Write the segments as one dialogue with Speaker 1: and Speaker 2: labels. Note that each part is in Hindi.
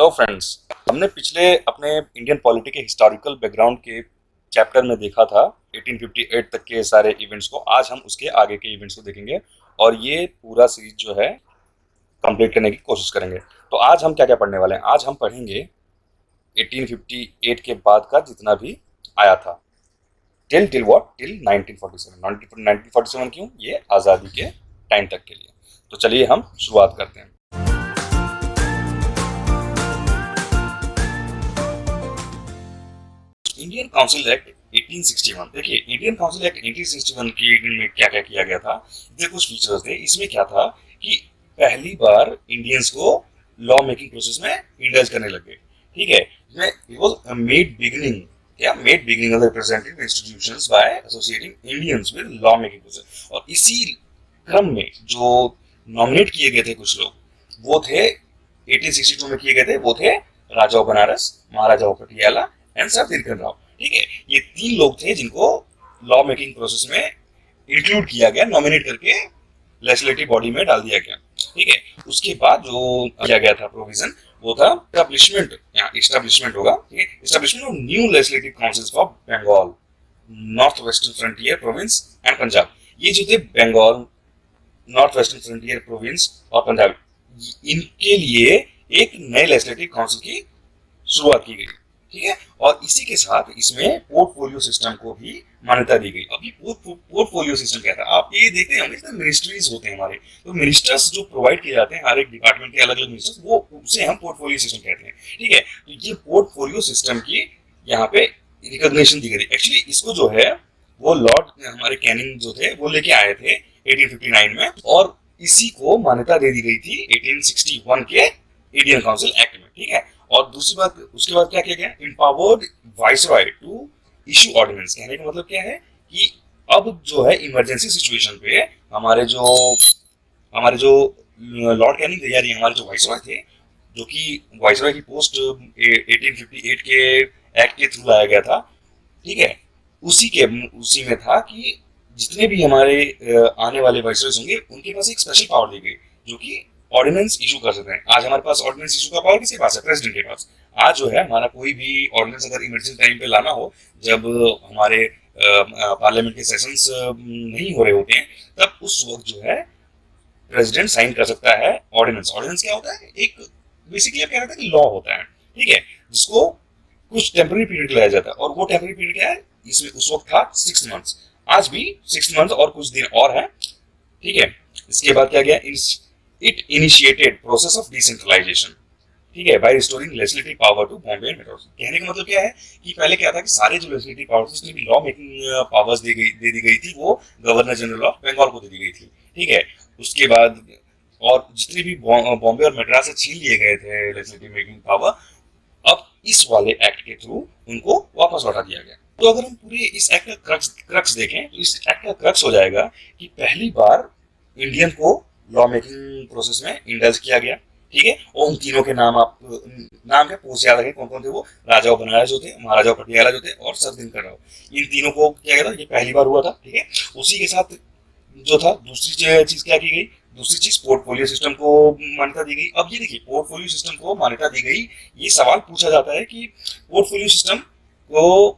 Speaker 1: Hello friends. हमने पिछले अपने इंडियन पॉलिटी के हिस्टोरिकल बैकग्राउंड के चैप्टर में देखा था 1858 तक के सारे इवेंट्स को। आज हम उसके आगे के इवेंट्स को देखेंगे और ये पूरा सीरीज जो है कंप्लीट करने की कोशिश करेंगे। तो आज हम क्या क्या पढ़ने वाले हैं? आज हम पढ़ेंगे 1858 के बाद का जितना भी आया था टिल व्हाट टिल 1947। 1947 क्यों? ये आज़ादी के टाइम तक के लिए। तो चलिए हम शुरुआत करते हैं। Indian council act 1861। देखिए, इंडियन काउंसिल एक्ट 1861 में क्या क्या किया गया था, इसमें कुछ फीचर्स थे। इसमें क्या था कि पहली बार इंडियंस को लॉ मेकिंग प्रोसेस में इंडल्ज करने लगे। ठीक है, इसमें इट वाज मेड बिगिनिंग, क्या made beginning of representative institutions by associating Indians with law making process. और इसी क्रम में जो नॉमिनेट किए गए थे कुछ लोग, वो थे 1862 में किए गए थे, वो थे Raja of Banaras, Maharaja of Patiala and sir Tilakan Rao. ठीक है, ये तीन लोग थे जिनको लॉ मेकिंग प्रोसेस में इंक्लूड किया गया, नॉमिनेट करके लेजिस्लेटिव बॉडी में डाल दिया गया। ठीक है, उसके बाद जो किया गया था प्रोविजन, वो था एस्टैब्लिशमेंट, यहाँ एस्टैब्लिशमेंट होगा। ठीक है, establishment of new legislative councils for Bengal, north western frontier province and Punjab. ये जो थे Bengal, north western frontier province और पंजाब, इनके लिए एक नए लेजिस्लेटिव काउंसिल की शुरुआत की गई। ठीक है, और इसी के साथ इसमें पोर्टफोलियो सिस्टम को भी मान्यता दी गई। अभी पोर्टफोलियो सिस्टम क्या था, आप ये देखते होंगे कि मिनिस्ट्रीज होते हैं हमारे, तो मिनिस्टर्स जो प्रोवाइड किए जाते हैं हर एक डिपार्टमेंट के अलग अलग मिनिस्टर्स, वो उसे हम पोर्टफोलियो सिस्टम कहते हैं। ठीक है, तो ये पोर्टफोलियो सिस्टम की यहाँ पे रिकॉग्निशन दी गई। एक्चुअली इसको जो है वो लॉर्ड हमारे कैनिंग जो थे वो लेके आए थे 1859 में, और इसी को मान्यता दे दी गई थी 1861 के इंडियन काउंसिल एक्ट में। ठीक है, और दूसरी बात, उसके बाद क्या किया गया, empowered viceroy to issue ordinance. कहने का मतलब क्या है कि अब जो है इमरजेंसी सिचुएशन पे हमारे जो लॉर्ड कैनिंग थे, यानी हमारे जो वाइसरॉय थे, जो कि वाइसरॉय की पोस्ट 1858 के एक्ट के थ्रू लाया गया था। ठीक है, उसी में था कि जितने भी हमारे आने वाले वाइसरॉयज होंगे उनके पास एक स्पेशल पावर दी गई, जो कि ऑर्डिनेंस इशू कर सकते हैं। आज हमारे पास ऑर्डिनेंस इशू का पावर किसके पास है? प्रेसिडेंट के पास। आज जो है हमारा कोई भी ऑर्डिनेंस अगर इमरजेंसी टाइम पे लाना हो, जब हमारे पार्लियामेंट के सेशंस नहीं हो रहे होते हैं, तब उस वक्त जो है प्रेसिडेंट साइन कर सकता है ऑर्डिनेंस। ऑर्डिनेंस क्या होता है? एक बेसिकली क्या होता है कि लॉ होता है। ठीक है, जिसको कुछ टेम्पररी पीरियड लाया जाता है, और वो टेम्पररी पीरियड क्या है? इसमें उस वक्त था 6 मंथ्स, आज भी 6 मंथ्स और कुछ दिन और है। ठीक है, इसके बाद क्या गया, it initiated process of decentralization. ठीक है, by restoring legislative power to Bombay and metros. कहने का मतलब क्या है कि पहले क्या था कि सारे जो लेजिस्लेटिव पावर्स, जितनी भी लॉ मेकिंग पावर्स दे दी गई थी, वो गवर्नर जनरल ऑफ बंगाल को दे दी गई थी। ठीक है, उसके बाद और जितने भी बॉम्बे और मद्रास से छीन लिए गए थे लेजिस्लेटिव मेकिंग पावर, अब इस वाले एक्ट के थ्रू उनको वापस लौटा दिया गया। तो अगर हम पूरे इस एक्ट का क्रक्स देखें, तो इस एक्ट का क्रक्स हो जाएगा कि पहली बार इंडियन को लॉ मेकिंग प्रोसेस में इंडल्ज किया गया। ठीक है, और उन तीनों के नाम के पोस्ट याद रखें कौन कौन थे। वो राजा ऑफ बनारस जो थे, महाराजा ऑफ पटियाला जो थे, और सर दिनकर राव। इन तीनों को क्या गया था, ये पहली बार हुआ था। ठीक है, उसी के साथ जो था दूसरी चीज क्या की गई, दूसरी चीज पोर्टफोलियो सिस्टम को मान्यता दी गई। अब ये देखिए, पोर्टफोलियो सिस्टम को मान्यता दी गई, ये सवाल पूछा जाता है कि पोर्टफोलियो सिस्टम को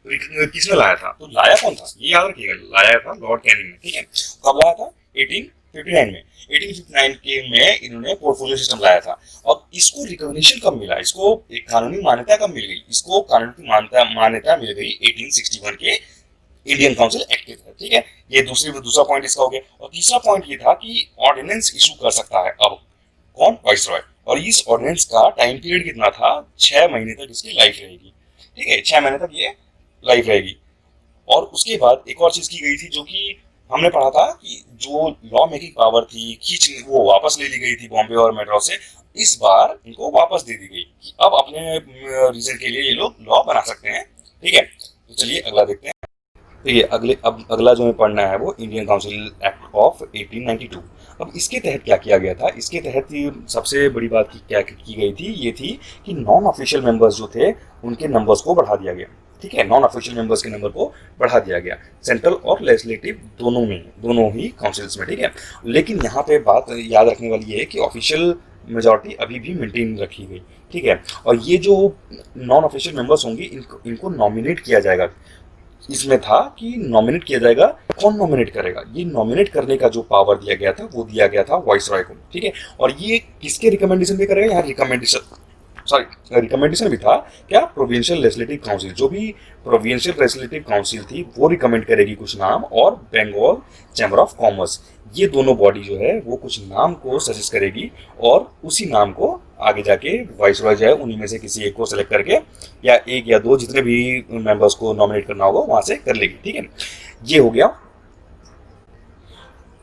Speaker 1: किसने लाया था? तो लाया कौन था, ये याद रखिएगा, लाया था लॉर्ड कैनिंग ने। ठीक है, कब लाया था? 1859 में। 1859 के में इन्होंने पोर्टफोलियो सिस्टम लाया था। और इसको रिकॉग्निशन कब मिला, इसको एक कानूनी मान्यता कब मिल गई? इसको कानूनी मान्यता मिल गई 1861 के इंडियन काउंसिल एक्ट के तहत। ठीक है, ये दूसरा पॉइंट इसका हो गया। और तीसरा पॉइंट ये था कि ऑर्डिनेंस इशू कर सकता है अब कौन? वाइसरॉय। और इस ऑर्डिनेंस का टाइम पीरियड कितना था? 6 महीने तक इसकी लाइफ रहेगी। ठीक है, 6 महीने तक ये लाइफ रहेगी। और उसके बाद एक और चीज की गई थी, जो कि हमने पढ़ा था कि जो लॉ मेकिंग पावर थी वो वापस ले ली गई थी बॉम्बे और मद्रास से। इस बार इनको वापस दे दी गई कि अब अपने रीजन के लिए ये लोग लॉ बना सकते हैं। ठीक है, तो चलिए अगला देखते हैं। तो ये अगला जो हमें पढ़ना है वो इंडियन काउंसिल एक्ट ऑफ 1892। अब इसके तहत क्या किया गया था? इसके तहत सबसे बड़ी बात क्या की गई थी, ये थी कि नॉन ऑफिशियल मेंबर्स जो थे उनके नंबर्स को बढ़ा दिया गया। ठीक है, नॉन ऑफिशियल मेंबर्स के नंबर को बढ़ा दिया गया, सेंट्रल और लेजिस्लेटिव दोनों ही काउंसिल्स में। ठीक है, लेकिन यहाँ पे बात याद रखने वाली है कि ऑफिशियल मेजॉरिटी अभी भी मेंटेन रखी गई, ठीक है। और ये जो नॉन ऑफिशियल मेंबर्स होंगे इनको नॉमिनेट किया जाएगा। इसमें था कि नॉमिनेट किया जाएगा, कौन नॉमिनेट करेगा, ये नॉमिनेट करने का जो पावर दिया गया था वो दिया गया था वाइसरॉय को, ठीक है। और ये किसके रिकमेंडेशन पे करेगा, यहाँ रिकमेंडेशन भी था क्या, प्रोविंशियल लेजिस्लेटिव काउंसिल, जो भी प्रोविंशियल लेजिस्लेटिव काउंसिल थी वो रिकमेंड करेगी कुछ नाम, और बंगाल चैम्बर ऑफ कॉमर्स, ये दोनों बॉडी जो है वो कुछ नाम को सजेस्ट करेगी, और उसी नाम को आगे जाके वाइसरॉय जो है उन्हीं में से किसी एक को सेलेक्ट करके, या एक या दो जितने भी मेंबर्स को नॉमिनेट करना होगा वहां से कर लेगी, ठीक है। ये हो गया।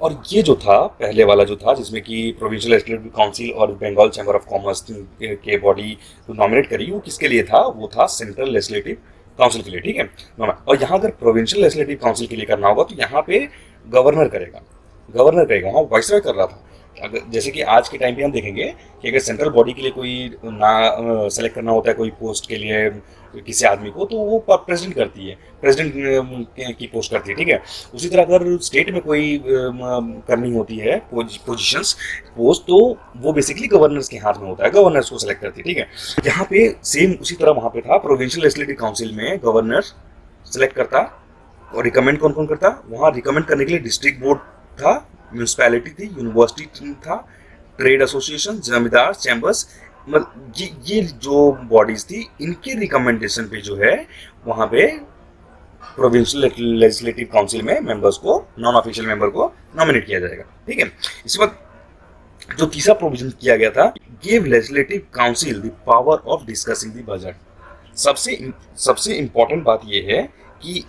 Speaker 1: और ये जो था पहले वाला जो था, जिसमें कि प्रोविंशियल लेजिस्लेटिव काउंसिल और बंगाल चैम्बर ऑफ कॉमर्स के बॉडी नॉमिनेट करी, वो किसके लिए था, वो था सेंट्रल लेजिस्लेटिव काउंसिल के लिए, ठीक है। और यहाँ अगर प्रोविंशियल लेजिस्लेटिव काउंसिल के लिए करना होगा तो यहाँ पे गवर्नर करेगा, वहाँ वाइसरॉय कर रहा था। अगर जैसे कि आज के टाइम पे हम देखेंगे कि अगर सेंट्रल बॉडी के लिए कोई ना सेलेक्ट करना होता है कोई पोस्ट के लिए किसी आदमी को, तो वो प्रेसिडेंट करती है, प्रेसिडेंट की पोस्ट करती है, ठीक है। उसी तरह अगर स्टेट में कोई करनी होती है पोजीशंस पोस्ट, तो वो बेसिकली गवर्नर्स के हाथ में होता है, गवर्नर्स को सेलेक्ट करती है, ठीक है। यहाँ पे सेम उसी तरह वहाँ पे था, प्रोविंशियल लेजिस्लेटिव काउंसिल में गवर्नर सेलेक्ट करता, और रिकमेंड कौन कौन करता, वहाँ रिकमेंड करने के लिए डिस्ट्रिक्ट बोर्ड था, म्यूनिसिपैलिटी थी, यूनिवर्सिटी था, ट्रेड एसोसिएशन, जमींदार चैम्बर्स, मतलब ये जो बॉडीज थी इनके रिकमेंडेशन पे जो है वहाँ पे प्रोविंशियल लेजिस्लेटिव काउंसिल में मेंबर्स को, नॉन ऑफिशियल मेंबर को नॉमिनेट किया जाएगा, ठीक है। इस वक्त जो तीसरा प्रोविजन किया गया था, give legislative council the power of discussing the budget. सबसे इंपॉर्टेंट बात यह है कि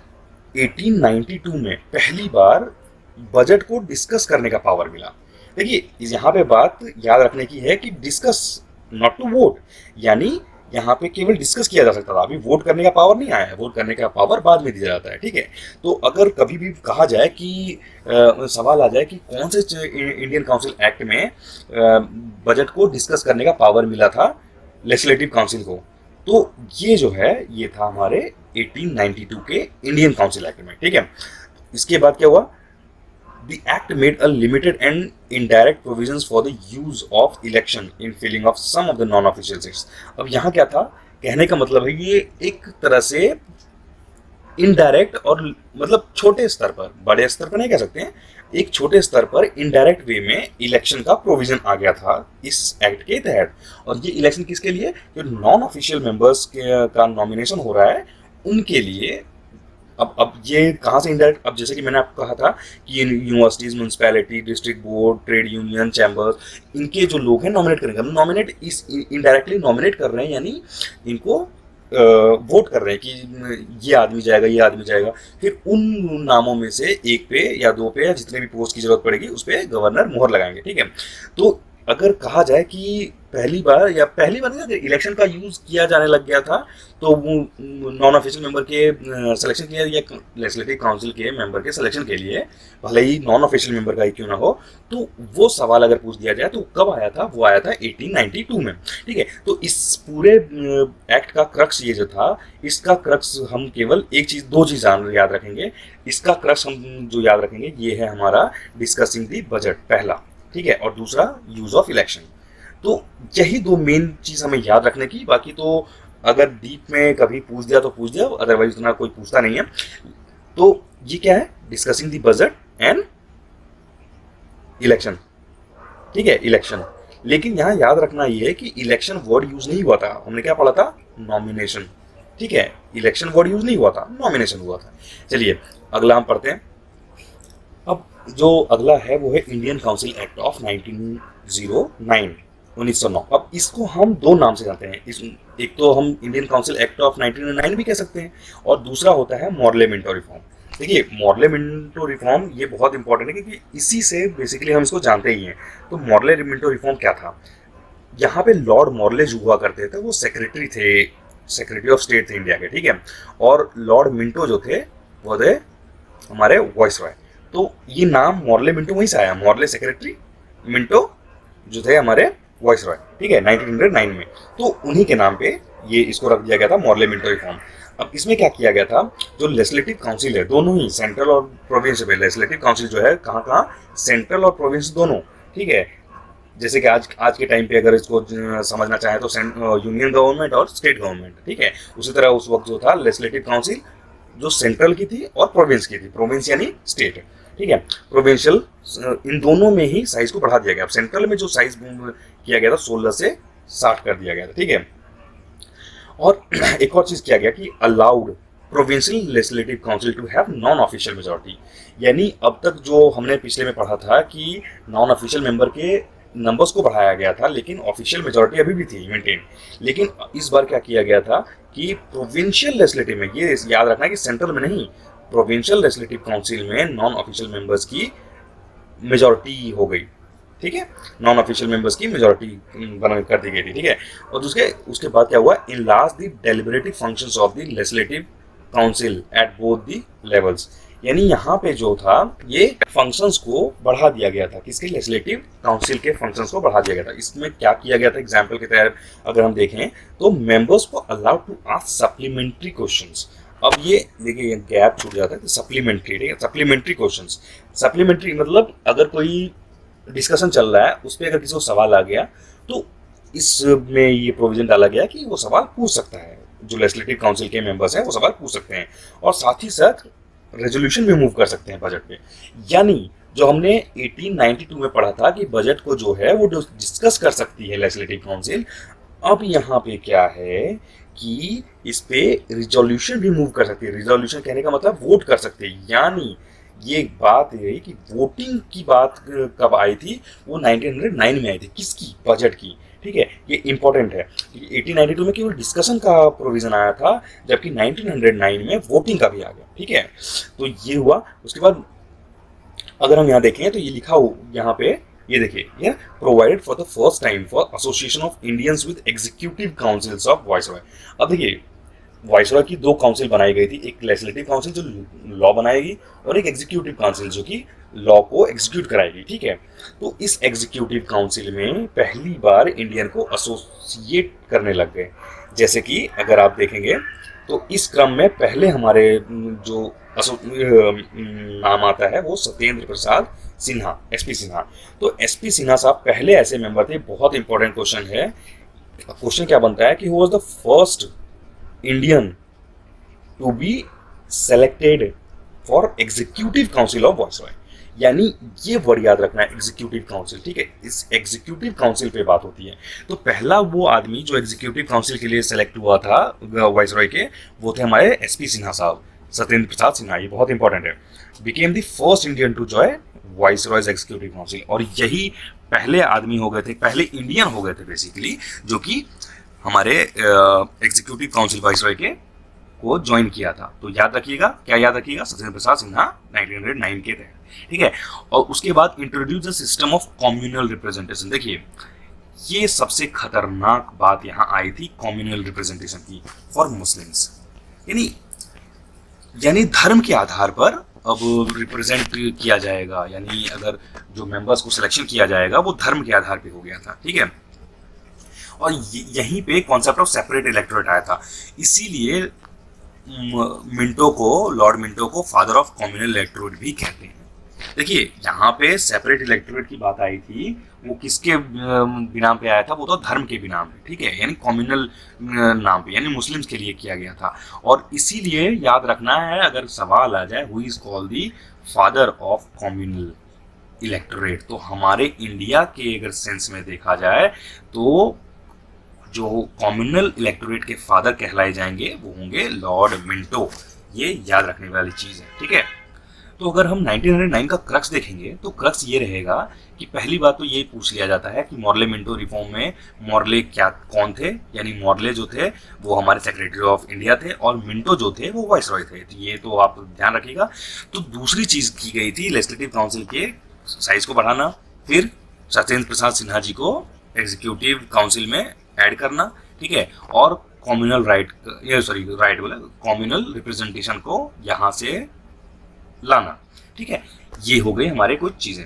Speaker 1: 1892 में पहली बार बजट को डिस्कस करने का पावर मिला। देखिए यहाँ पे बात याद रखने की है कि डिस्कस, नॉट टू वोट, यानी यहाँ पे केवल डिस्कस किया जा सकता था, अभी वोट करने का पावर नहीं आया है, वोट करने का पावर बाद में दिया जाता है, ठीक है। तो अगर कभी भी कहा जाए कि सवाल आ जाए कि कौन से इंडियन काउंसिल एक्ट में बजट को डिस्कस करने का पावर मिला था लेजिस्लेटिव काउंसिल को, तो ये जो है ये था हमारे 1892 के इंडियन काउंसिल एक्ट में, ठीक है। इसके बाद क्या हुआ, The Act made a limited and indirect provisions for the use of election in filling of some of the non-official seats. अब यहाँ क्या था, कहने का मतलब है ये एक तरह से इनडायरेक्ट, और मतलब छोटे स्तर पर, बड़े स्तर पर नहीं कह सकते हैं, एक छोटे स्तर पर इनडायरेक्ट वे में इलेक्शन का प्रोविजन आ गया था इस एक्ट के तहत। और ये इलेक्शन किसके लिए, जो नॉन ऑफिशियल मेंबर्स का नॉमिनेशन हो रहा है उनके लिए। अब ये कहाँ से इनडायरेक्ट, अब जैसे कि मैंने आपको कहा था कि universities, municipality, district board, trade union, chambers, इनके जो लोग हैं नॉमिनेट करेंगे, नॉमिनेट इस इनडायरेक्टली नॉमिनेट कर रहे हैं, यानी इनको वोट कर रहे हैं कि ये आदमी जाएगा, ये आदमी जाएगा। फिर उन नामों में से एक पे या दो पे या जितने भी पोस्ट की जरूरत पड़ेगी उस पर गवर्नर मोहर लगाएंगे, ठीक है। तो अगर कहा जाए कि पहली बार इलेक्शन का यूज किया जाने लग गया था, तो नॉन ऑफिशियल मेंबर के सिलेक्शन के लिए या लेजिस्लेटिव काउंसिल के मेंबर के सिलेक्शन के लिए, भले ही नॉन ऑफिशियल मेंबर का ही क्यों ना हो, तो वो सवाल अगर पूछ दिया जाए तो कब आया था, वो आया था 1892 में, ठीक है। तो इस पूरे एक्ट का क्रक्स ये जो था, इसका क्रक्स हम केवल दो चीज याद रखेंगे। इसका क्रक्स हम जो याद रखेंगे ये है हमारा डिस्कसिंग दी बजट, पहला, ठीक है, और दूसरा यूज ऑफ इलेक्शन। तो यही दो मेन चीज हमें याद रखने की, बाकी तो अगर डीप में कभी पूछ दिया तो पूछ दिया, अदरवाइज उतना कोई पूछता नहीं है। तो ये क्या है, discussing the budget and election, ठीक है, इलेक्शन। लेकिन यहाँ याद रखना ये है कि इलेक्शन वर्ड यूज नहीं हुआ था, हमने क्या पढ़ा था, नॉमिनेशन, ठीक है। इलेक्शन वर्ड यूज नहीं हुआ था, नॉमिनेशन हुआ था। चलिए अगला हम पढ़ते हैं। अब जो अगला है वो है इंडियन काउंसिल एक्ट ऑफ 1909। अब इसको हम दो नाम से जानते हैं, एक तो हम इंडियन काउंसिल एक्ट ऑफ 1909 भी कह सकते हैं, और दूसरा होता है मॉर्ले मिंटो रिफॉर्म। देखिए मॉर्ले मिंटो रिफॉर्म ये बहुत इंपॉर्टेंट है क्योंकि इसी से बेसिकली हम इसको जानते ही हैं। तो मॉर्ले मिंटो रिफॉर्म क्या था, यहाँ पे लॉर्ड मॉर्ले जो हुआ करते थे वो सेक्रेटरी थे, सेक्रेटरी ऑफ स्टेट थे इंडिया के, ठीक है। और लॉर्ड मिंटो जो थे वो थे हमारे वाइसरॉय। तो ये नाम मॉर्ले मिंटो वहीं से आया, मॉर्ले सेक्रेटरी, मिंटो जो थे हमारे वाइसरॉय, ठीक है, 1909 में। तो उन्हीं के नाम पे ये इसको रख दिया गया था मॉर्ले मिंटो रिफॉर्म। अब इसमें क्या किया गया था, जो लेजिस्लेटिव काउंसिल है, दोनों ही सेंट्रल और प्रोविंस में, लेजिस्लेटिव काउंसिल जो है कहाँ, सेंट्रल और प्रोविंस दोनों, ठीक है, जैसे कि आज के टाइम पे अगर इसको समझना चाहें तो यूनियन गवर्नमेंट और स्टेट गवर्नमेंट, ठीक है। उसी तरह उस वक्त जो था लेजिस्लेटिव काउंसिल जो सेंट्रल की थी और प्रोविंस की थी, प्रोविंस यानी स्टेट, ठीक है। प्रोविंशियल, इन दोनों में ही साइज को बढ़ा दिया गया। अब सेंट्रल में जो साइज किया गया था 16 से 60 कर दिया गया था, ठीक है। और एक और चीज किया गया कि allowed provincial legislative council to have non official majority, यानी अब तक जो हमने पिछले में पढ़ा था कि नॉन ऑफिशियल मेंबर के नंबर्स को बढ़ाया गया था लेकिन ऑफिशियल मेजोरिटी अभी भी थी मेंटेन। लेकिन इस बार क्या किया गया था कि प्रोविंशियल लेजिस्लेटिव में, ये याद रखना है कि सेंट्रल में नहीं, प्रोविंशियल लेजिस्लेटिव काउंसिल में नॉन ऑफिशियल मेंबर्स की मेजोरिटी हो गई, ठीक है। नॉन ऑफिशियल मेंबर्स की मेजोरिटी बना कर दी गई थी, ठीक है। और उसके बाद क्या हुआ, in last the deliberative functions of the legislative council at both the levels, यानी यहाँ पे जो था ये फंक्शंस को बढ़ा दिया गया था, किसके, लेजिस्लेटिव काउंसिल के फंक्शंस को बढ़ा दिया गया था। इसमें क्या किया गया था, एग्जाम्पल के तहत अगर हम देखें तो मेंबर्स को allowed to ask supplementary questions. अब ये देखिए ये गैप छूट जाता है, सप्लीमेंट्री, ठीक है, सप्लीमेंट्री क्वेश्चंस। सप्लीमेंट्री मतलब अगर कोई डिस्कशन चल रहा है उस पर अगर किसी को सवाल आ गया तो इसमें ये प्रोविजन डाला गया कि वो सवाल पूछ सकता है, जो लेजिस्लेटिव काउंसिल के मेंबर्स हैं वो सवाल पूछ सकते हैं और साथ ही साथ रेजोल्यूशन भी मूव कर सकते हैं बजट पे। यानी जो हमने 1892 में पढ़ा था कि बजट को जो है वो डिस्कस कर सकती है लेजिस्लेटिव काउंसिल, अब यहाँ पे क्या है कि इस पे रिजोल्यूशन भी मूव कर सकती है। रिजोल्यूशन कहने का मतलब वोट कर सकते हैं, यानी ये बात है कि वोटिंग की बात कब आई थी, वो 1909 में आई थी, किसकी, बजट की, ठीक है। ये इंपॉर्टेंट है, 1892 में केवल डिस्कशन का प्रोविजन आया था जबकि 1909 में वोटिंग का भी आ गया, ठीक है। तो ये हुआ। उसके बाद अगर हम यहाँ देखें तो ये लिखा हो यहाँ पे, ये देखिए, ये provided for the first time for association of Indians with executive councils of viceroy. अब देखिए वाइसरॉय की दो काउंसिल बनाई गई थी, एक लेजिस्लेटिव काउंसिल जो लॉ बनाएगी और एक एग्जीक्यूटिव काउंसिल जो कि लॉ को एग्जीक्यूट कराएगी, ठीक है। तो इस एग्जीक्यूटिव काउंसिल में पहली बार इंडियन को एसोसिएट करने लग गए। जैसे कि अगर आप देखेंगे तो इस क्रम में पहले हमारे जो नाम आता है वो सत्येंद्र प्रसाद सिन्हा, एसपी सिन्हा। तो एसपी सिन्हा साहब पहले ऐसे मेंबर थे। बहुत इंपॉर्टेंट क्वेश्चन है, क्वेश्चन क्या बनता है कि who was the first Indian to be selected for executive council of viceroy, यानी ये वर्ड याद रखना है, एग्जीक्यूटिव काउंसिल, ठीक है। इस एग्जीक्यूटिव काउंसिल पे बात होती है। तो पहला वो आदमी जो एग्जीक्यूटिव काउंसिल के लिए सेलेक्ट हुआ था वाइसरॉय के, वो थे हमारे एसपी सिन्हा साहब, सत्येंद्र प्रसाद सिन्हा। ये बहुत इंपॉर्टेंट है। Became the first Indian to join viceroy's executive council, और यही पहले आदमी हो गए थे, पहले इंडियन हो गए थे बेसिकली, जो कि हमारे एग्जीक्यूटिव काउंसिल वाइसरॉय के को ज्वाइन किया था। तो याद रखिएगा, क्या याद रखिएगा, सत्येंद्र प्रसाद सिन्हा 1909 के थे, ठीक है। और उसके बाद introduce the system of communal representation. देखिए ये सबसे खतरनाक बात यहाँ आई थी कम्युनल रिप्रेजेंटेशन की फॉर मुस्लिम्स, यानी धर्म के आधार पर अब रिप्रेजेंट किया जाएगा, यानी अगर जो मेंबर्स को सिलेक्शन किया जाएगा वो धर्म के आधार पे हो गया था, ठीक है। और यहीं पे कॉन्सेप्ट ऑफ सेपरेट इलेक्टोरेट आया था। इसीलिए मिंटो को, लॉर्ड मिंटो को फादर ऑफ कम्युनल इलेक्टोरेट भी कहते हैं। देखिए यहाँ पे सेपरेट इलेक्टोरेट की बात आई थी, वो किसके बिनाम पे आया था, वो तो धर्म के बिनाम पे, ठीक है, यानी कम्युनल नाम पे, यानी मुस्लिम्स के लिए किया गया था। और इसीलिए याद रखना है, अगर सवाल आ जाए who is called the father of communal electorate, तो हमारे इंडिया के अगर सेंस में देखा जाए तो जो कम्युनल इलेक्टोरेट के फादर कहलाए जाएंगे वो होंगे लॉर्ड मिंटो। ये याद रखने वाली चीज है, ठीक है। तो अगर हम 1909 का क्रक्स देखेंगे तो क्रक्स ये रहेगा कि पहली बात तो ये पूछ लिया जाता है कि मॉर्ले मिंटो रिफॉर्म में मॉर्ले क्या कौन थे, यानी मॉर्ले जो थे वो हमारे सेक्रेटरी ऑफ इंडिया थे और मिंटो जो थे वो वाइसरॉय थे। तो ये तो आप ध्यान रखिएगा। तो दूसरी चीज की गई थी लेजिस्लेटिव काउंसिल के साइज को बढ़ाना, फिर सत्येंद्र प्रसाद सिन्हा जी को एग्जीक्यूटिव काउंसिल में ऐड करना, ठीक है, और कम्युनल कम्युनल रिप्रेजेंटेशन को यहां से लाना, ठीक है। ये हो गई हमारे कुछ चीजें,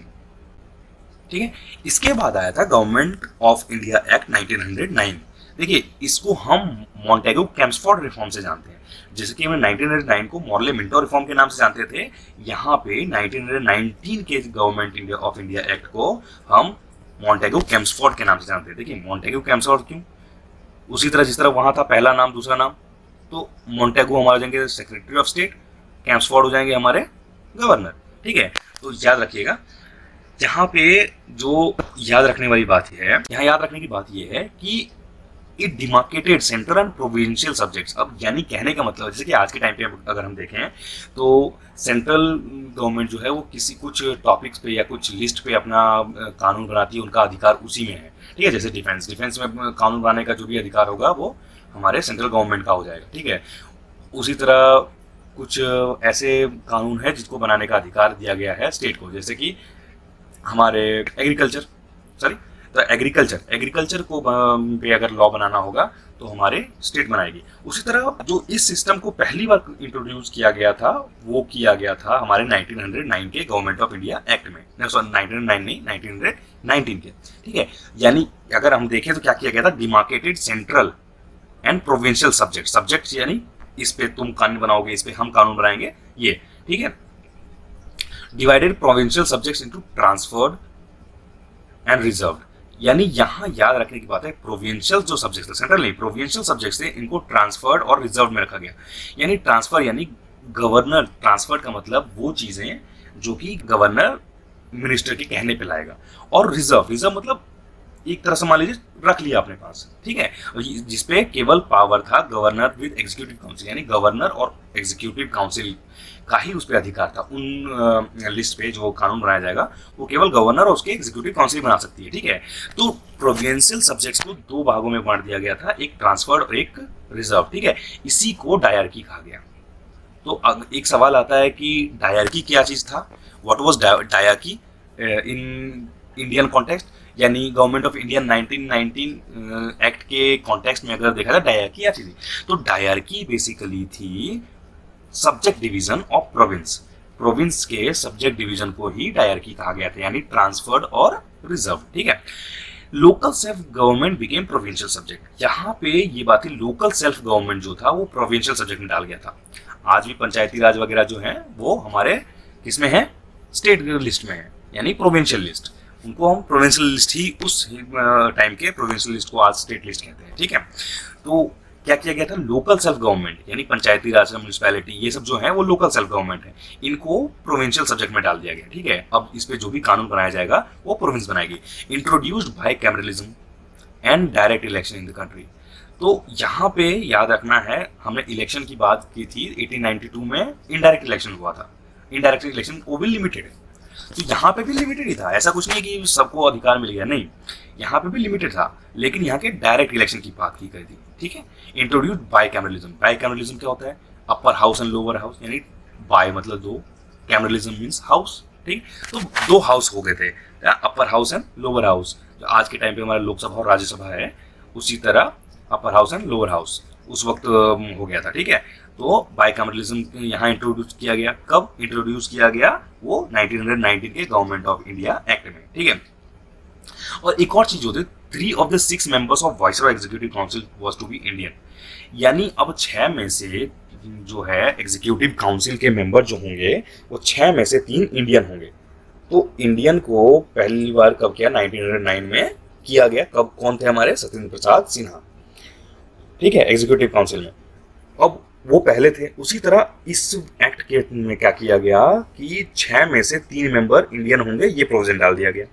Speaker 1: ठीक है। इसके बाद आया था गवर्नमेंट ऑफ इंडिया एक्ट 1909। देखिए इसको हम मॉन्टेगो कैम्सफोर्ड रिफॉर्म से जानते हैं, जैसे कि हम 1909 को मॉर्ले मिंटो रिफॉर्म के नाम से जानते थे। यहाँ पे 1919 के गवर्नमेंट ऑफ इंडिया एक्ट को हम मॉन्टेगो कैम्सफोर्ड के नाम से जानते हैं। देखिए मॉन्टेगो कैम्सफोर्ड क्यों, उसी तरह जिस तरह वहां था पहला नाम दूसरा नाम, तो मॉन्टेगो हमारे जाएंगे सेक्रेटरी ऑफ स्टेट, कैम्सफोर्ड हो जाएंगे हमारे गवर्नर। ठीक है, तो याद रखिएगा यहाँ पे जो याद रखने वाली बात है, यहाँ याद रखने की बात यह है कि it demarcated central and provincial subjects. अब यानी कहने का मतलब जैसे कि आज के टाइम पे अगर हम देखें तो सेंट्रल गवर्नमेंट जो है वो किसी कुछ टॉपिक्स पे या कुछ लिस्ट पे अपना कानून बनाती है, उनका अधिकार उसी में है। ठीक है, जैसे डिफेंस में कानून बनाने का जो भी अधिकार होगा वो हमारे सेंट्रल गवर्नमेंट का हो जाएगा। ठीक है, उसी तरह कुछ ऐसे कानून है जिसको बनाने का अधिकार दिया गया है स्टेट को, जैसे कि हमारे एग्रीकल्चर को पे अगर लॉ बनाना होगा तो हमारे स्टेट बनाएगी। उसी तरह जो इस सिस्टम को पहली बार इंट्रोड्यूस किया गया था वो किया गया था हमारे 1909 के गवर्नमेंट ऑफ इंडिया एक्ट में, 1909 नहीं 1919 के। ठीक है, यानी अगर हम देखें तो क्या किया गया था, demarcated central and provincial subject यानी इस पे तुम कानून बनाओगे, इस पे हम कानून बनाएंगे ये। ठीक है, divided provincial subjects into transferred and reserved, यानी यहां याद रखने की बात है प्रोविंशियल जो सब्जेक्ट्स थे, सेंट्रल नहीं प्रोविंशियल सब्जेक्ट्स थे, इनको ट्रांसफर्ड और रिजर्व में रखा गया। यानी ट्रांसफर यानी गवर्नर, ट्रांसफर्ड का मतलब वो चीजें जो कि गवर्नर मिनिस्टर के कहने पे लाएगा, और रिजर्व मतलब एक तरह से मान लीजिए रख लिया अपने पास। ठीक है, जिसपे केवल पावर था गवर्नर विद एग्जीक्यूटिव काउंसिल, यानी गवर्नर और एग्जीक्यूटिव काउंसिल का ही उस पर अधिकार था। उन लिस्ट पे जो कानून बनाया जाएगा वो केवल गवर्नर और उसके एग्जीक्यूटिव काउंसिल बना सकती है। ठीक है, तो प्रोविंशियल सब्जेक्ट्स को दो भागों में बांट दिया गया था, एक ट्रांसफर्ड और एक रिजर्व। ठीक है, इसी को डायरकी कहा गया। तो अब एक सवाल आता है कि डायरकी क्या चीज था, what was dyarchy in Indian context, यानी गवर्नमेंट ऑफ इंडिया 1919 एक्ट के कॉन्टेक्स्ट में अगर देखा जाए डायरकी क्या चीज थी, तो डायरकी बेसिकली थी सब्जेक्ट डिवीजन ऑफ प्रोविंस के सब्जेक्ट डिवीजन को ही डायरकी कहा गया था, यानी ट्रांसफर्ड और रिजर्व। ठीक है, local self government became provincial subject. यहाँ पे ये बात थी, लोकल सेल्फ गवर्नमेंट जो था वो प्रोविंशियल सब्जेक्ट में डाल गया था। आज भी पंचायती राज वगैरह जो है वो हमारे किसमें है, स्टेट लिस्ट में है, यानी प्रोविंशियल लिस्ट। उनको हम प्रोविंशियल लिस्ट ही उस टाइम के प्रोविंशियल लिस्ट को आज स्टेट लिस्ट कहते हैं। ठीक है, तो क्या किया गया था, लोकल सेल्फ गवर्नमेंट यानी पंचायती राज, म्यूनिसिपैलिटी, ये सब जो है वो लोकल सेल्फ गवर्नमेंट है, इनको प्रोविंशियल सब्जेक्ट में डाल दिया गया। ठीक है, अब इस पे जो भी कानून बनाया जाएगा वो प्रोविंस बनाएगी। Introduced by cameralism and direct election in the country. तो यहाँ पे याद रखना है, हमने इलेक्शन की बात की थी 1892 में, इनडायरेक्ट इलेक्शन हुआ था। इनडायरेक्ट इलेक्शन वो भी लिमिटेड है, तो यहाँ पे भी लिमिटेड ही था, ऐसा कुछ नहीं कि सबको अधिकार मिल गया, नहीं, यहाँ पे भी लिमिटेड था, लेकिन यहाँ के डायरेक्ट इलेक्शन की बात की गई थी। ठीक है, introduced bicameralism. Bicameralism क्या होता है, upper house and lower house, यानी बाय मतलब दो, कैमरलिज्म मीन्स हाउस। ठीक, तो दो हाउस हो गए थे, अपर हाउस एंड लोअर हाउस। जो आज के टाइम पे हमारा लोकसभा और राज्यसभा है, उसी तरह अपर हाउस एंड लोअर हाउस उस वक्त हो गया था। ठीक है, तो बाइकैमरलिज्म यहाँ इंट्रोड्यूस किया गया। कब इंट्रोड्यूस किया गया, वो 1919 के गवर्नमेंट ऑफ इंडिया एक्ट में। ठीक है, और एक और चीज होती है, 3 of the 6 members of viceroy executive council was to be Indian, यानी अब 6 में से जो है एग्जीक्यूटिव काउंसिल के मेंबर जो होंगे वो 6 में से 3 इंडियन होंगे। तो इंडियन को पहली बार कब किया, 1909 में किया गया। कब, कौन थे हमारे, सत्येंद्र प्रसाद सिन्हा। ठीक है, एग्जीक्यूटिव काउंसिल में अब वो पहले थे। उसी तरह इस एक्ट के में क्या किया गया कि 6 में से 3 मेंबर इंडियन होंगे, ये प्रोविजन डाल दिया गया।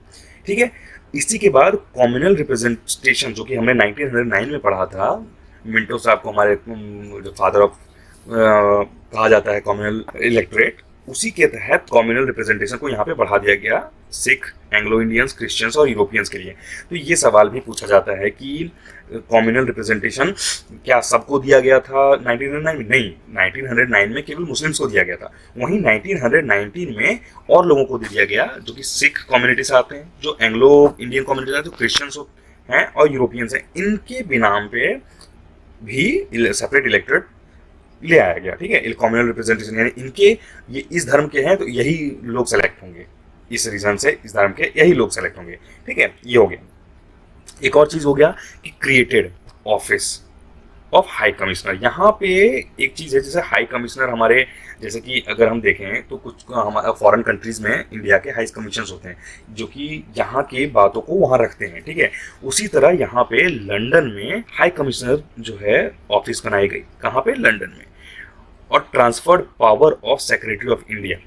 Speaker 1: ठीक है, इसी के बाद कॉम्युनल रिप्रेजेंटेशन जो कि हमने 1909 में पढ़ा था, मिंटो साहब को हमारे फादर ऑफ कहा जाता है कॉम्युनल इलेक्टोरेट, उसी के तहत कॉम्युनल रिप्रेजेंटेशन को यहाँ पे बढ़ा दिया गया सिख, एंग्लो इंडियंस, क्रिश्चियंस और यूरोपियंस के लिए। तो ये सवाल भी पूछा जाता है कि कॉम्युनल रिप्रेजेंटेशन क्या सबको दिया गया था 1909 में? नहीं, 1909 में केवल मुस्लिम्स को दिया गया था। वहीं 1919 में और लोगों को दिया गया जो कि सिख कम्युनिटी से आते हैं, जो एंग्लो इंडियन कम्युनिटी से आते हैं, जो क्रिश्चियंस हैं और यूरोपियंस हैं, इनके भी नाम पे भी सेपरेट इलेक्टोरेट ले आया गया। ठीक है, कॉम्युनल रिप्रेजेंटेशन यानी इनके, ये इस धर्म के हैं तो यही लोग सेलेक्ट होंगे, इस रीजन से इस धर्म के यही लोग सेलेक्ट होंगे। ठीक है, ये हो गया। एक और चीज हो गया कि created office of high commissioner. यहाँ पे एक चीज़ है, जैसे हाई कमिश्नर हमारे, जैसे कि अगर हम देखें तो कुछ हमारा फॉरेन कंट्रीज में इंडिया के हाई कमीशन होते हैं जो कि यहाँ के बातों को वहाँ रखते हैं, ठीक है। उसी तरह यहाँ पे लंदन में हाई कमिश्नर जो है ऑफिस बनाई गई, कहाँ पे, लंदन में। और transferred power of secretary of India,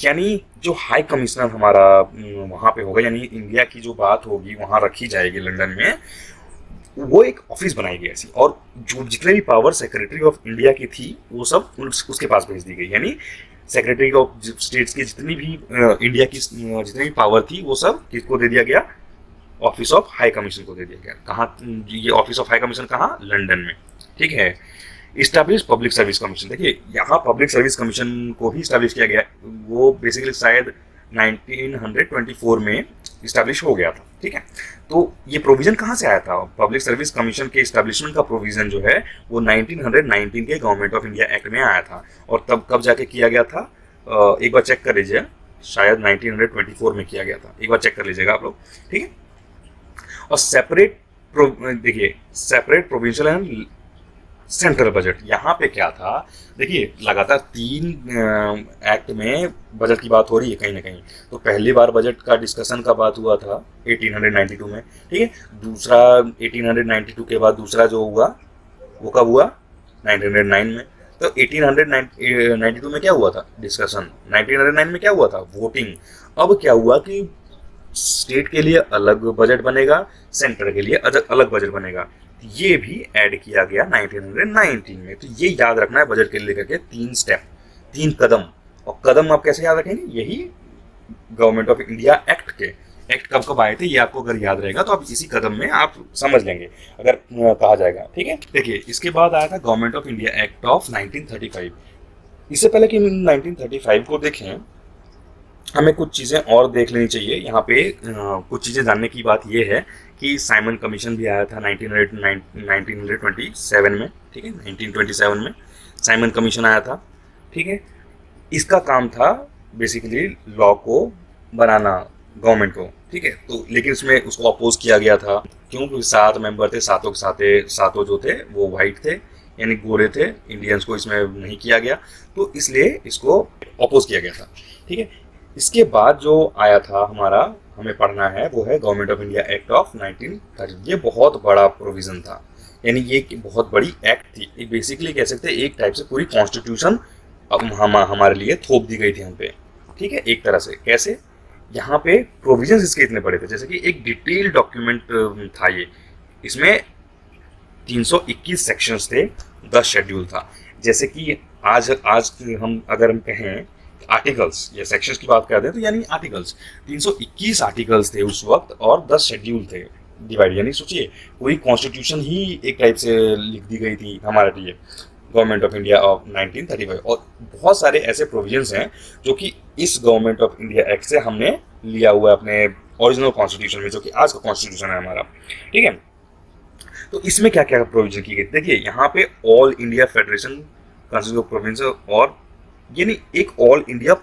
Speaker 1: यानी जो हाई कमिश्नर हमारा वहाँ पे होगा, यानी इंडिया की जो बात होगी वहाँ रखी जाएगी लंदन में, वो एक ऑफिस बनाई गई ऐसी। और जो जितने भी पावर सेक्रेटरी ऑफ इंडिया की थी वो सब उसके पास भेज दी गई, यानी सेक्रेटरी ऑफ स्टेट्स की जितनी भी इंडिया की जितनी भी पावर थी वो सब किसको दे दिया गया, ऑफिस ऑफ हाई कमीशन को दे दिया गया। कहाँ, ये ऑफिस ऑफ हाई कमीशन कहाँ, लंदन में, ठीक है। इस्टेब्लिश पब्लिक सर्विस कमीशन, देखिए यहाँ पब्लिक सर्विस कमीशन को भी इस्टेब्लिश किया गया, वो बेसिकली शायद 1924 में इस्टेब्लिश हो गया था, ठीक है। तो ये प्रोविजन कहाँ से आया था, पब्लिक सर्विस कमीशन के इस्टेब्लिशमेंट का प्रोविजन जो है वो 1919 के गवर्नमेंट ऑफ इंडिया एक्ट में आया था। और तब कब जाके किया गया था, एक बार चेक कर लीजिए, शायद 1924 में किया गया था, एक बार चेक कर लीजिएगा आप लोग, ठीक है। और सेपरेट, देखिए separate provincial and central budget, यहाँ पे क्या था, देखिए लगातार 3 एक्ट में बजट की बात हो रही है कहीं ना कहीं। तो पहली बार बजट का डिस्कशन का बात हुआ था 1892 में, ठीक है। दूसरा 1892 के बाद दूसरा जो हुआ वो कब हुआ, 1909 में। तो 1892 में क्या हुआ था डिस्कशन, 1909 में क्या हुआ था, वोटिंग। अब क्या हुआ कि स्टेट के लिए अलग बजट बनेगा, सेंटर के लिए अलग बजट बनेगा, ये भी ऐड किया गया 1919 में। तो ये याद रखना है बजट के लेकर के 3 स्टेप, 3 कदम। और कदम आप कैसे याद रखेंगे, यही गवर्नमेंट ऑफ इंडिया एक्ट के, एक्ट कब कब आए थे ये आपको अगर याद रहेगा तो आप इसी कदम में आप समझ लेंगे अगर कहा जाएगा, ठीक है। देखिए इसके बाद आया था government of India act of 1935। इससे पहले कि 1935 को देखें, हमें कुछ चीज़ें और देख लेनी चाहिए। यहाँ पे कुछ चीज़ें जानने की बात ये है कि साइमन कमीशन भी आया था 1927 में, ठीक है, 1927 में साइमन कमीशन आया था, ठीक है। इसका काम था बेसिकली लॉ को बनाना गवर्नमेंट को, ठीक है। तो लेकिन इसमें उसको अपोज किया गया था, क्यों, क्योंकि 7 मेंबर थे, सातों जो थे वो वाइट थे, यानी गोरे थे, इंडियंस को इसमें नहीं किया गया, तो इसलिए इसको अपोज किया गया था, ठीक है। इसके बाद जो आया था हमारा, हमें पढ़ना है, वो है government of India act of 1930। ये बहुत बड़ा प्रोविज़न था, यानी ये बहुत बड़ी एक्ट थी, ये बेसिकली कह सकते हैं एक टाइप से पूरी कॉन्स्टिट्यूशन हमारे लिए थोप दी गई थी हम पे, ठीक है, एक तरह से। कैसे, यहाँ पे प्रोविजंस इसके इतने बड़े थे, जैसे कि एक डिटेल डॉक्यूमेंट था ये, इसमें 321 सेक्शंस थे, 10 शेड्यूल था। जैसे कि आज हम अगर हम कहें आर्टिकल्स या सेक्शंस की बात करते हैं तो यानी आर्टिकल्स 321 आर्टिकल्स थे उस वक्त और 10 शेड्यूल थे डिवाइड, यानी सोचिए पूरी कॉन्स्टिट्यूशन ही एक टाइप से लिख दी गई थी हमारे लिए, गवर्नमेंट ऑफ इंडिया ऑफ 1935। और बहुत सारे ऐसे प्रोविजंस हैं जो कि इस गवर्नमेंट ऑफ इंडिया एक्ट से हमने लिया हुआ है अपने ओरिजिनल कॉन्स्टिट्यूशन में, जो कि आज का कॉन्स्टिट्यूशन है हमारा, ठीक है। तो इसमें क्या क्या प्रोविजन की गई, देखिए यहाँ पे all India federation consist of province, और यानी एक ऑल इंडिया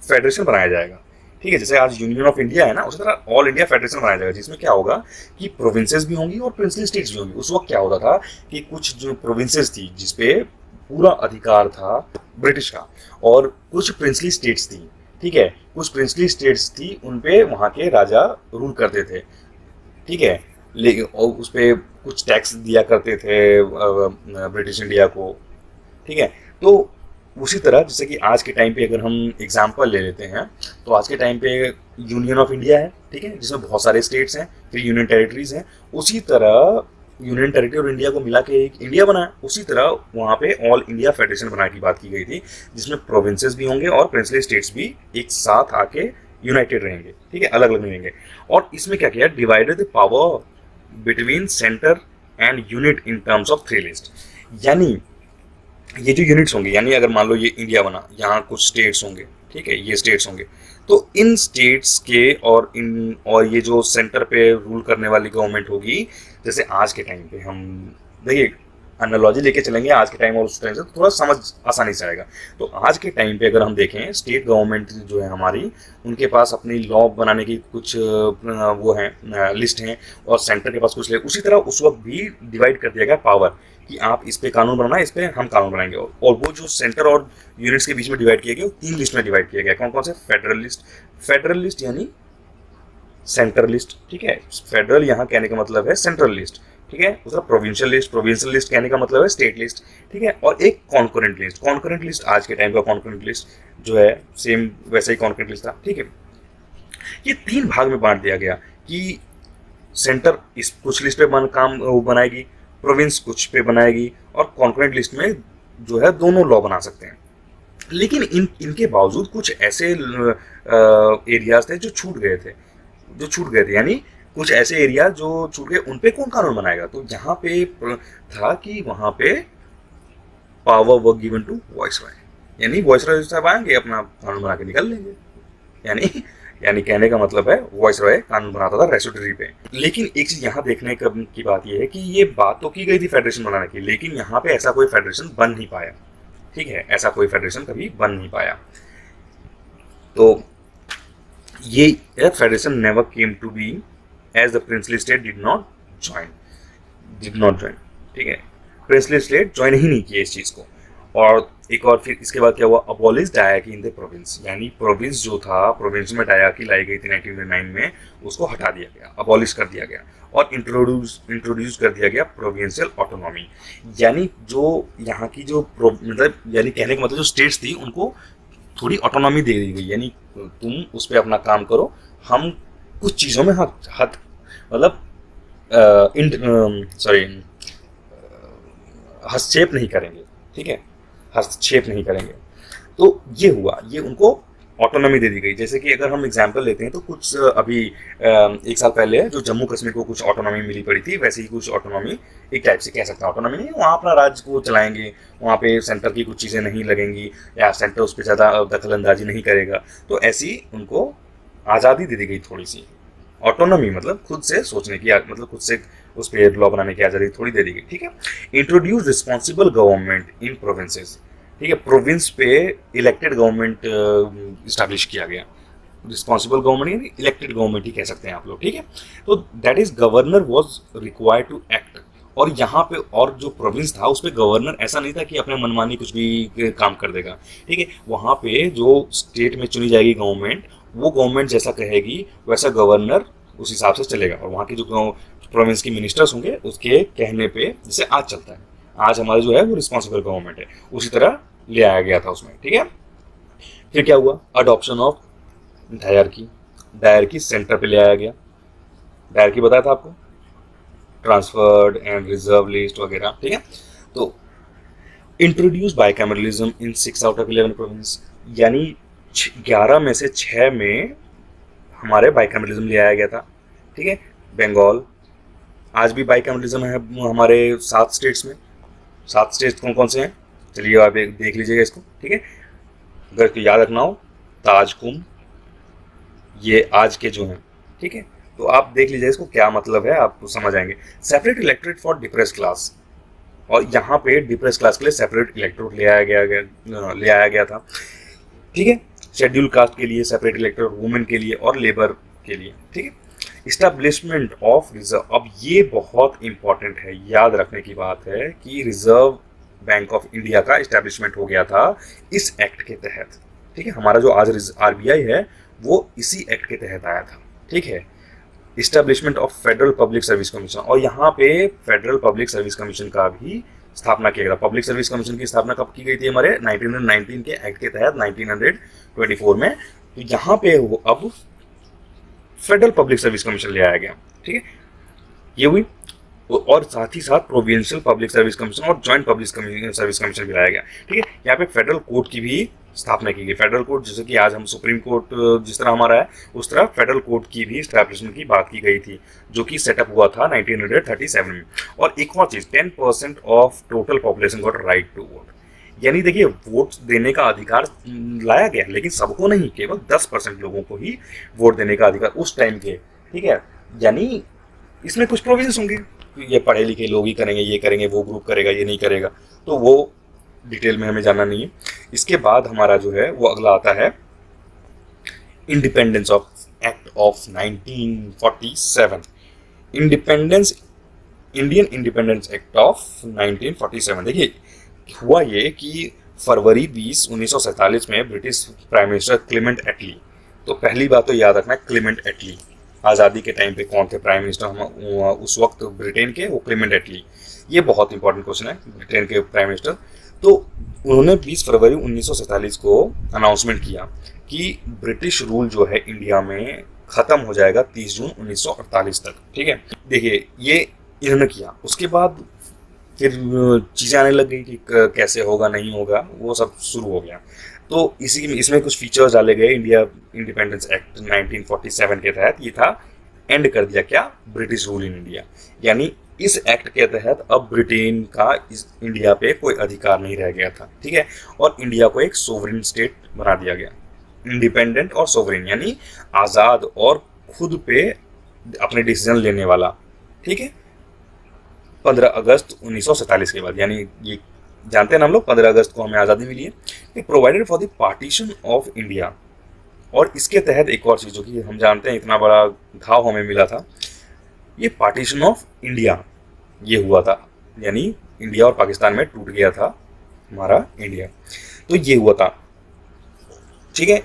Speaker 1: फेडरेशन बनाया जाएगा, ठीक है। जैसे आज यूनियन ऑफ इंडिया है ना, उसी तरह ऑल इंडिया फेडरेशन बनाया जाएगा, जिसमें क्या होगा कि प्रोविंसेस भी होंगी और प्रिंसली स्टेट्स भी होंगी। उस वक्त क्या होता था कि कुछ जो प्रोविंसेस थी जिसपे पूरा अधिकार था ब्रिटिश का, और कुछ प्रिंसली स्टेट्स थी, ठीक है, कुछ प्रिंसली स्टेट्स थी, उन पे वहाँ के राजा रूल करते थे, ठीक है, लेकिन और उस पर कुछ टैक्स दिया करते थे ब्रिटिश इंडिया को, ठीक है। तो उसी तरह जैसे कि आज के टाइम पे अगर हम एग्जांपल ले लेते हैं, तो आज के टाइम पे यूनियन ऑफ इंडिया है, ठीक है, जिसमें बहुत सारे स्टेट्स हैं, फिर यूनियन टेरिटरीज हैं। उसी तरह यूनियन टेरिटरी और इंडिया को मिला के एक इंडिया बना है, उसी तरह वहाँ पे ऑल इंडिया फेडरेशन बनाने की बात की गई थी, जिसमें प्रोविंसेस भी होंगे और प्रिंसली स्टेट्स भी एक साथ आके यूनाइटेड रहेंगे, ठीक है, अलग अलग नहीं रहेंगे। और इसमें क्या किया, divided the power between centre and unit in terms of 3 list, यानी ये जो यूनिट्स होंगे, यानी अगर मान लो ये इंडिया बना, यहाँ कुछ स्टेट्स होंगे, ठीक है, ये स्टेट्स होंगे, तो इन स्टेट्स के और ये जो सेंटर पे रूल करने वाली गवर्नमेंट होगी, जैसे आज के टाइम पे हम देखिए एनालॉजी लेके चलेंगे आज के टाइम और उस टाइम से, तो थोड़ा समझ आसानी से आएगा। तो आज के टाइम पे अगर हम देखें, स्टेट गवर्नमेंट जो है हमारी, उनके पास अपनी लॉ बनाने की कुछ वो हैं लिस्ट हैं, और सेंटर के पास कुछ उसी तरह उस वक्त भी डिवाइड कर दिया गया पावर, कि आप इस पे कानून बनाना, इस पे हम कानून बनाएंगे। और वो जो सेंटर और यूनिट्स के बीच में डिवाइड किया गया, वो 3 लिस्ट में डिवाइड किया गया। कौन कौन से? फेडरल लिस्ट यानी सेंट्रल लिस्ट, ठीक है। फेडरल यहाँ कहने का मतलब है सेंट्रल लिस्ट, ठीक है। दूसरा प्रोविंशियल लिस्ट कहने का मतलब है स्टेट लिस्ट, ठीक है। और एक कॉन्करेंट लिस्ट आज के टाइम का कॉन्करेंट लिस्ट जो है सेम वैसा ही कॉन्करेंट लिस्ट था, ठीक है। ये 3 भाग में बांट दिया गया कि सेंटर इस कुछ लिस्ट पे काम बनाएगी, प्रोविंस कुछ पे बनाएगी, और कॉन्करेंट लिस्ट में जो है दोनों लॉ बना सकते हैं। लेकिन इनके बावजूद कुछ ऐसे एरियाज थे जो छूट गए थे, यानी कुछ ऐसे एरिया जो छूट गए, उन पे कौन कानून बनाएगा? तो यहाँ पे था कि वहां पे power work given to viceroy, यानी वॉइसरॉय साहब आएंगे अपना कानून बना के निकल लेंगे। यानी कहने का मतलब है वॉइसरॉय कानून बनाता था रेसिडेंट्री पे। लेकिन एक चीज यहाँ देखने की बात यह है कि ये बात तो की गई थी फेडरेशन बनाने की, लेकिन यहाँ पे ऐसा कोई फेडरेशन बन नहीं पाया, ठीक है। ऐसा कोई फेडरेशन कभी बन नहीं पाया। तो ये federation never came to be as the princely state did not join, ठीक है। प्रिंसली स्टेट ज्वाइन ही नहीं किया इस चीज को। और एक और फिर इसके बाद क्या हुआ? Abolish dyarchy in the province, यानी प्रोविंस जो था, प्रोविंस में डायरकी लाई गई थी 1909 में, उसको हटा दिया गया, अबॉलिश कर दिया गया, और इंट्रोड्यूस कर दिया गया प्रोविंशियल ऑटोनॉमी। यानी जो यहाँ की जो मतलब यानी कहने का मतलब जो स्टेट्स थी उनको थोड़ी ऑटोनॉमी दे दी गई, यानी तुम उस पर अपना काम करो, हम कुछ चीज़ों में मतलब हस्तक्षेप नहीं करेंगे, ठीक है, हस्तक्षेप नहीं करेंगे। तो ये हुआ, ये उनको ऑटोनॉमी दे दी गई। जैसे कि अगर हम एग्जांपल लेते हैं तो कुछ अभी 1 साल पहले जो जम्मू कश्मीर को कुछ ऑटोनॉमी मिली पड़ी थी, वैसे ही कुछ ऑटोनॉमी एक टाइप से कह सकते हैं, ऑटोनॉमी नहीं, वहाँ अपना राज्य को चलाएंगे, वहाँ पे सेंटर की कुछ चीज़ें नहीं लगेंगी, या सेंटर उस पर ज़्यादा दखल अंदाजी नहीं करेगा। तो ऐसी उनको आज़ादी दे दी गई थोड़ी सी। ऑटोनॉमी मतलब खुद से सोचने की, मतलब खुद से उस पर लॉ बनाने की आज़ादी थोड़ी दे दी गई, ठीक है। Introduce responsible government in provinces, ठीक है। प्रोविंस पे इलेक्टेड गवर्नमेंट इस्टेब्लिश किया गया। रिस्पॉन्सिबल गवर्नमेंट यानी इलेक्टेड गवर्नमेंट ही कह सकते हैं आप लोग, ठीक है। तो that is governor was required to act. और यहाँ पे और जो प्रोविंस था उस पर गवर्नर ऐसा नहीं था कि अपने मनमानी कुछ भी काम कर देगा, ठीक है। वहाँ पे जो स्टेट में चुनी जाएगी गवर्नमेंट, वो गवर्नमेंट जैसा कहेगी वैसा गवर्नर उस हिसाब से चलेगा। और वहाँ के जो प्रोविंस के मिनिस्टर्स होंगे उसके कहने पे, जैसे आज चलता है, आज हमारा जो है वो रिस्पॉन्सिबल गवर्नमेंट है, उसी तरह ले आया गया था उसमें, ठीक है। फिर क्या हुआ? अडॉप्शन ऑफ डायरकी सेंटर पे ले आया गया। डायरकी बताया था आपको, ट्रांसफर्ड एंड रिजर्व लिस्ट वगैरह, ठीक है। तो introduce bicameralism in 6 out of 11 province, यानी 11 में से 6 में हमारे बाइकैमरलिज्म ले आया गया था, ठीक है। बंगाल, आज भी बाइकैमरलिज्म है हमारे 7 स्टेट्स में। 7 स्टेट्स कौन कौन से हैं? चलिए आप देख लीजिएगा इसको, ठीक है। अगर तो याद रखना हो, ताजकुम, ये आज के जो हैं, ठीक है। तो आप देख लीजिए इसको क्या मतलब है, आप समझ आएंगे। Separate electorate for depress class, और यहाँ पे डिप्रेस क्लास के लिए सेपरेट इलेक्टोरेट ले आया गया था, ठीक है। शेड्यूल कास्ट के लिए सेपरेट इलेक्टोरेट, वुमेन के लिए और लेबर के लिए, ठीक है। इस्टेब्लिशमेंट ऑफ रिजर्व, अब ये बहुत इंपॉर्टेंट है, याद रखने की बात है कि रिजर्व बैंक ऑफ इंडिया का इस्टेब्लिशमेंट हो गया था इस एक्ट के तहत, ठीक है। हमारा जो आज आरबीआई है वो इसी एक्ट के तहत आया था, ठीक है। Establishment of federal public service commission, और यहाँ पे फेडरल पब्लिक सर्विस कमीशन का भी स्थापना किया गया। पब्लिक सर्विस कमीशन की स्थापना कब की गई थी? हमारे 1919 के एक्ट के तहत 1924 में। तो यहाँ पे अब फेडरल पब्लिक सर्विस कमीशन ले आया गया, ठीक है। ये हुई, और साथ ही साथ प्रोविंशियल पब्लिक सर्विस कमीशन और जॉइंट पब्लिक सर्विस कमीशन भी लाया गया, ठीक है। यहाँ पे फेडरल कोर्ट की भी स्थापना की गई। फेडरल कोर्ट, जैसे कि आज हम सुप्रीम कोर्ट जिस तरह हमारा है, उस तरह फेडरल कोर्ट की भी स्टैब्लिशमेंट की बात की गई थी, जो कि सेटअप हुआ था 1937 में। और एक और चीज, 10% of total population got right to vote, यानी देखिए वोट देने का अधिकार लाया गया, लेकिन सबको नहीं, केवल 10% लोगों को ही वोट देने का अधिकार उस टाइम के, ठीक है। यानी इसमें कुछ प्रोविजंस होंगे, ये पढ़े लिखे लोग ही करेंगे, ये करेंगे, वो ग्रुप करेगा, ये नहीं करेगा, तो वो डिटेल में हमें जानना नहीं है। इसके बाद हमारा जो है वो अगला आता है independence of act of 1947। Independence Indian independence act of 1947। देखिए हुआ ये कि फरवरी 20 1947 में ब्रिटिश प्राइम मिनिस्टर क्लेमेंट एटली, तो पहली बात तो याद रखना क्लेमेंट एटली, आज़ादी के टाइम पे कौन थे प्राइम मिनिस्टर हम उस वक्त ब्रिटेन के, वो क्लेमेंट एटली। ये बहुत इंपॉर्टेंट क्वेश्चन है, ब्रिटेन के प्राइम मिनिस्टर। तो उन्होंने 20 फरवरी 1947 को अनाउंसमेंट किया कि ब्रिटिश रूल जो है इंडिया में ख़त्म हो जाएगा 30 जून 1948 तक। ठीक है, देखिए ये इन्होंने किया। उसके बाद फिर चीज़ें आने लग गई कि कैसे होगा नहीं होगा, वो सब शुरू हो गया। तो इसमें कुछ फीचर्स डाले गए इंडिया इंडिपेंडेंस एक्ट 1947 के तहत। ये था एंड कर दिया क्या, ब्रिटिश रूल इन इंडिया, यानी इस एक्ट के तहत अब ब्रिटेन का इस इंडिया पे कोई अधिकार नहीं रह गया था। ठीक है, और इंडिया को एक सोवरेन स्टेट बना दिया गया, इंडिपेंडेंट और सोवरेन, यानी आज़ाद और खुद पे अपने डिसीजन लेने वाला। ठीक है, 15 अगस्त 1947 के बाद, यानी ये जानते हैं ना हम लोग 15 अगस्त को हमें आज़ादी मिली है। Provided for the partition of India, और इसके तहत एक और चीज़ जो कि हम जानते हैं इतना बड़ा घाव हमें मिला था, ये पार्टीशन ऑफ इंडिया ये हुआ था, यानी इंडिया और पाकिस्तान में टूट गया था हमारा इंडिया, तो ये हुआ था। ठीक है,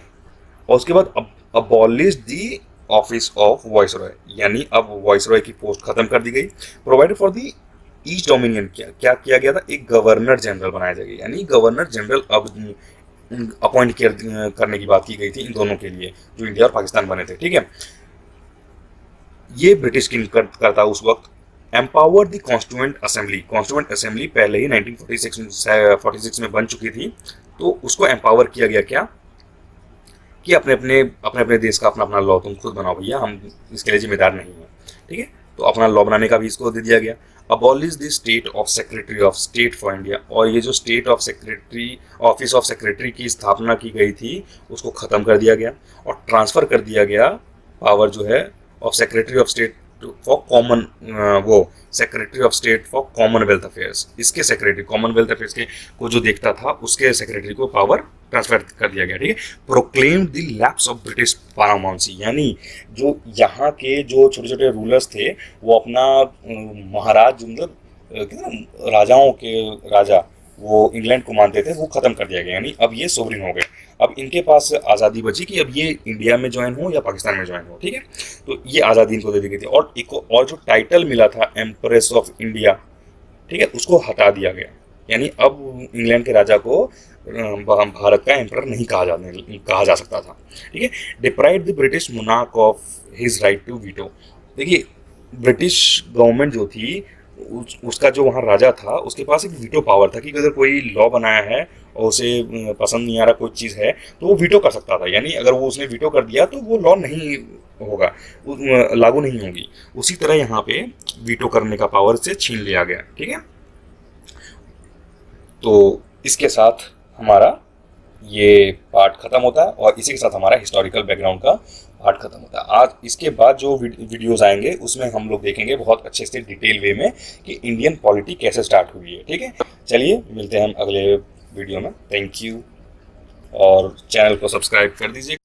Speaker 1: और उसके बाद abolish the office of voice Roy, यानी अब वॉइस रॉय की पोस्ट खत्म कर दी गई। Provided for the east dominion, क्या किया गया था, एक गवर्नर जनरल बनाया जाएगा, यानी गवर्नर जनरल अब अपॉइंट करने की बात की गई थी इन दोनों के लिए जो इंडिया और पाकिस्तान बने थे। ठीक है, ये ब्रिटिश किंग करता उस वक्त। Empower the constituent assembly, constituent assembly पहले ही 1946 में बन चुकी थी, तो उसको एम्पावर किया गया क्या कि अपने अपने देश का अपना अपना लॉ तुम खुद बनाओ भैया, हम इसके लिए जिम्मेदार नहीं हैं। ठीक है, तो अपना लॉ बनाने का भी इसको दे दिया गया। Abolish the state of secretary of state for India, और ये जो state of secretary office of secretary की स्थापना की गई थी उसको ख़त्म कर दिया गया, और ट्रांसफ़र कर दिया गया पावर जो है of secretary of state for common, वो secretary of state for commonwealth affairs, इसके सेक्रेटरी कॉमनवेल्थ अफेयर्स के को जो देखता था उसके सेक्रेटरी को पावर ट्रांसफर कर दिया गया। ठीक है, proclaimed the lapse of British paramountcy, यानी जो यहाँ के जो छोटे छोटे रूलर्स थे वो अपना महाराज मतलब राजाओं के राजा वो इंग्लैंड को मानते थे, वो ख़त्म कर दिया गया, यानी अब ये सोवरेन हो गए। अब इनके पास आज़ादी बची कि अब ये इंडिया में ज्वाइन हो या पाकिस्तान में ज्वाइन हो। ठीक है, तो ये आज़ादी इनको दे दी गई थी। और एक और जो टाइटल मिला था एम्प्रेस ऑफ इंडिया, ठीक है, उसको हटा दिया गया, यानी अब इंग्लैंड के राजा को भारत का एम्परर नहीं कहा जा सकता था। ठीक है, deprived the British monarch of his right to veto. देखिए ब्रिटिश गवर्नमेंट जो थी उसका जो वहाँ राजा था उसके पास एक वीटो पावर था कि अगर कोई लॉ बनाया है और उसे पसंद नहीं आ रहा कोई चीज़ है तो वो वीटो कर सकता था, यानी अगर वो उसने वीटो कर दिया तो वो लॉ नहीं होगा, लागू नहीं होगी। उसी तरह यहाँ पे वीटो करने का पावर से छीन लिया गया। ठीक है, तो इसके साथ हमारा ये पार्ट खत्म होता है और इसी के साथ हमारा हिस्टोरिकल बैकग्राउंड का पार्ट खत्म होता है। आज इसके बाद जो वीडियोस आएंगे उसमें हम लोग देखेंगे बहुत अच्छे से डिटेल वे में कि इंडियन पॉलिटी कैसे स्टार्ट हुई है। ठीक है, चलिए मिलते हैं हम अगले वीडियो में। थैंक यू, और चैनल को सब्सक्राइब कर दीजिए।